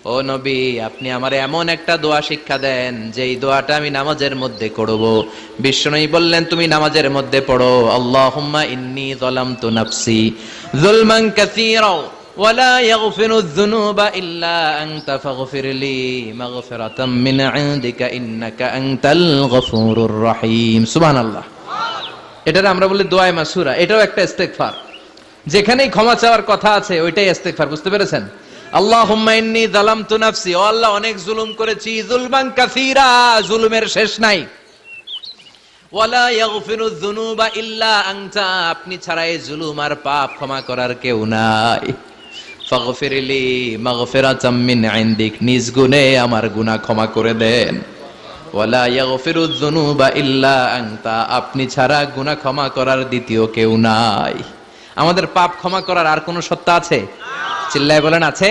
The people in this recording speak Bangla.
ও নবী, আপনি আমারে এমন একটা দোয়া শিক্ষা দেন যেই দোয়াটা আমি নামাজের মধ্যে করব। বিশ্বনবী বললেন, তুমি নামাজের মধ্যে পড়ো, আল্লাহুম্মা ইন্নী যালামতু নাফসি যুলমান কাসীরা ওয়ালা ইয়াগফিরুয যুনুবা ইল্লা আনতা ফাগফিরলি মাগফিরাতাম মিন ইনদিকা ইন্নাকা আনতাল গফুরুর রহিম। সুবহানাল্লাহ। এটারে আমরা বলি দোয়ায়ে মাসুরা। এটাও একটা ইস্তেগফার। যেখানেই ক্ষমা চাওয়ার কথা আছে ওইটাই ইস্তেগফার। বুঝতে পেরেছেন? আল্লাহুম্মা ইন্নী যালামতু নাফসি, ও আল্লাহ অনেক জুলুম করেছি, যুলমান কাসীরা, জুলুমের শেষ নাই। ওয়ালা ইয়াগফিরুয যুনুবা ইল্লা আনতা, আপনি ছাড়া এই জুলুম আর পাপ ক্ষমা করার কেউ নাই। ফাগফিরলি মাগফিরাতাম মিন ইনদিক, নিজ গুণে আমার গুনাহ ক্ষমা করে দেন। ওয়ালা ইয়াগফিরুয যুনুবা ইল্লা আনতা, আপনি ছাড়া গুনাহ ক্ষমা করার দ্বিতীয় কেউ নাই। আমাদের পাপ ক্ষমা করার আর কোন সত্তা আছে? চিল্লায় বলেন, আছে?